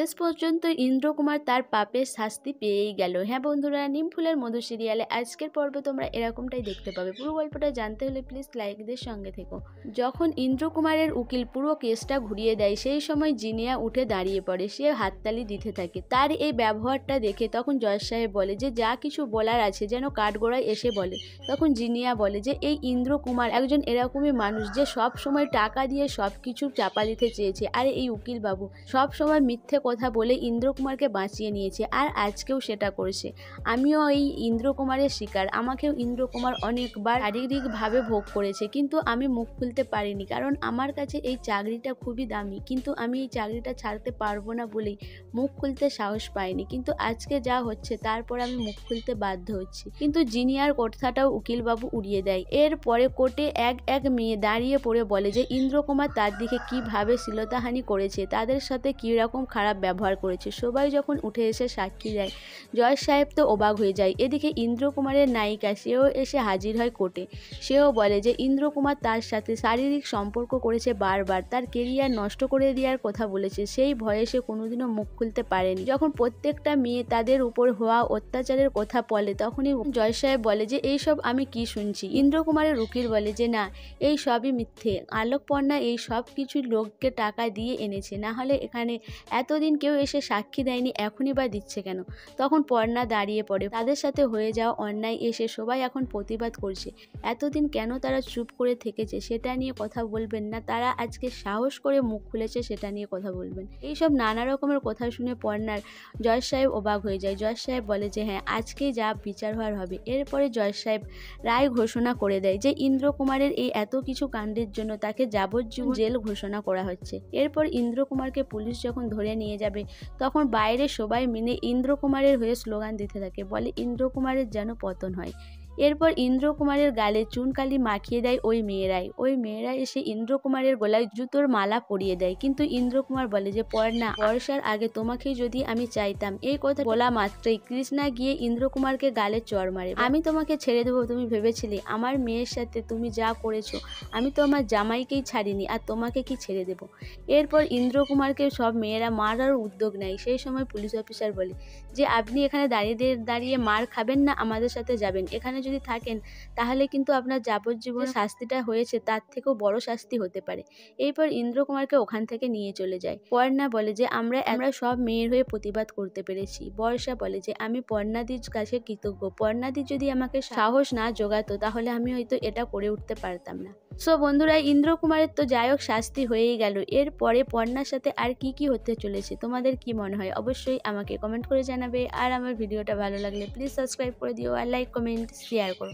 শেষ পর্যন্ত ইন্দ্রকুমার তার পাপের শাস্তি পেয়েই গেল। হ্যাঁ বন্ধুরা, নিমফুলের মধু সিরিয়ালে আজকের পর্বে তোমরা এরকমটাই দেখতে পাবে। পুরো গল্পটা জানতে হলে প্লিজ লাইকদের সঙ্গে থেকো। যখন ইন্দ্রকুমারের উকিল পুরো কেসটা ঘুরিয়ে দেয়, সেই সময় জিনিয়া উঠে দাঁড়িয়ে পড়ে। সে হাততালি দিতে থাকে। তার এই ব্যবহারটা দেখে তখন জজ সাহেব বলে যে যা কিছু বলার আছে যেন কাঠগড়ায় এসে বলে। তখন জিনিয়া বলে যে এই ইন্দ্রকুমার একজন এরকমই মানুষ যে সব সময় টাকা দিয়ে সব কিছু চাপা দিতে চেয়েছে, আর এই উকিল বাবু সব সময় মিথ্যে কথা বলে ইন্দ্রকুমারকে বাঁচিয়ে নিয়েছে, আর আজকেও সেটা করেছে। আমিও এই ইন্দ্রকুমারের শিকার। আমাকেও ইন্দ্রকুমার অনেকবার শারীরিকভাবে ভোগ করেছে, কিন্তু আমি মুখ খুলতে পারিনি, কারণ আমার কাছে এই চাকরিটা খুবই দামি। কিন্তু আমি এই চাকরিটা ছাড়তে পারবো না বলেই মুখ খুলতে সাহস পাইনি। কিন্তু আজকে যা হচ্ছে তারপর আমি মুখ খুলতে বাধ্য হচ্ছি। কিন্তু জিনিয়ার কথাটাও উকিলবাবু উড়িয়ে দেয়। এরপরে কোর্টে এক মেয়ে দাঁড়িয়ে পড়ে বলে যে ইন্দ্রকুমার তার দিকে কিভাবে শ্লীলতাহানি করেছে, তাদের সাথে কীরকম খারাপ ব্যবহার করেছে। সবাই যখন উঠে এসে সাক্ষী দেয়, জজ সাহেব তো অবাক হয়ে যায়। এদিকে ইন্দ্রকুমারের নায়িকা সেও এসে হাজির হয় কোর্টে। সেও বলে যে ইন্দ্রকুমার তার সাথে শারীরিক সম্পর্ক করেছে, বারবার তার কেরিয়ার নষ্ট করে দেওয়ার কথা বলেছে। সেই ভয়ে সে কোনোদিনও মুখ খুলতে পারেনি। যখন প্রত্যেকটা মেয়ে তাদের উপর হওয়া অত্যাচারের কথা বলে, তখনই জজ সাহেব বলে যে এইসব আমি কি শুনছি। ইন্দ্রকুমারের উকিল বলে যে না, এই সবই মিথ্যে। আলোকপর্ণা এই সব কিছু লোককে টাকা দিয়ে এনেছে, না হলে এখানে এতদিন কেউ এসে সাক্ষী দেয়নি, এখনই বা দিচ্ছে কেন। তখন পর্ণা দাঁড়িয়ে পড়ে। তাদের সাথে হয়ে যাওয়া অন্যায় এসে সবাই এখন প্রতিবাদ করছে। এতদিন কেন তারা চুপ করে থেকেছে সেটা নিয়ে কথা বলবেন না, তারা আজকে সাহস করে মুখ খুলেছে সেটা নিয়ে কথা বলবেন। এইসব নানা রকমের কথা শুনে পর্ণার জজ সাহেব অবাক হয়ে যায়। জজ সাহেব বলে যে হ্যাঁ, আজকে যা বিচার হওয়ার হবে। এরপরে জজ সাহেব রায় ঘোষণা করে দেয় যে ইন্দ্রকুমারের এই এত কিছু কাণ্ডের জন্য তাকে যাবজ্জীবন জেল ঘোষণা করা হচ্ছে। এরপর ইন্দ্রকুমারকে পুলিশ যখন ধরে নিয়ে যাবে, তখন বাইরে সবাই মিলে ইন্দ্রকুমারের হয়ে স্লোগান দিতে থাকে, বলে ইন্দ্রকুমারের যেন পতন হয়। এরপর ইন্দ্রকুমারের গালে চুনকালি মাখিয়ে দেয় ওই মেয়েরা এসে ইন্দ্রকুমারের গলায় জুতোর মালা পরিয়ে দেয়। কিন্তু ইন্দ্রকুমার বলে যে পর্ণা, বর্ষার আগে তোমাকে যদি আমি চাইতাম। এই কথা বলা মাত্রই কৃষ্ণা গিয়ে ইন্দ্রকুমারকে গালে চড় মারে। আমি তোমাকে ছেড়ে দেবো তুমি ভেবেছিলে? আমার মেয়ের সাথে তুমি যা করেছো, আমি তো আমার জামাইকেই ছাড়িনি, আর তোমাকে কি ছেড়ে দেবো? এরপর ইন্দ্রকুমারকে সব মেয়েরা মারার উদ্যোগ নেয়। সেই সময় পুলিশ অফিসার বলে যে আপনি এখানে দাঁড়িয়ে মার খাবেন না, আমাদের সাথে যাবেন। এখানে যদি থাকেন তাহলে কিন্তু আপনার যাবজ্জীবন শাস্তিটা হয়েছে তার থেকেও বড় শাস্তি হতে পারে। এরপর ইন্দ্রকুমারকে ওখান থেকে নিয়ে চলে যায়। পর্ণা বলে যে আমরা সব মেয়ের হয়ে প্রতিবাদ করতে পেরেছি। বর্ষা বলে যে আমি পর্ণাদির কাছে কৃতজ্ঞ। পর্ণাদি যদি আমাকে সাহস না জোগাতো তাহলে আমি হয়তো এটা করে উঠতে পারতাম না। সো বন্ধুরা, ইন্দ্রকুমারের তো যাই হোক শাস্তি হয়েই গেল। এরপরে পর্ণার সাথে আর কি হতে চলেছে তোমাদের কি মনে হয় অবশ্যই আমাকে কমেন্ট করে জানাবে। আর আমার ভিডিওটা ভালো লাগলে প্লিজ সাবস্ক্রাইব করে দিও, আর লাইক কমেন্ট শেয়ার করো।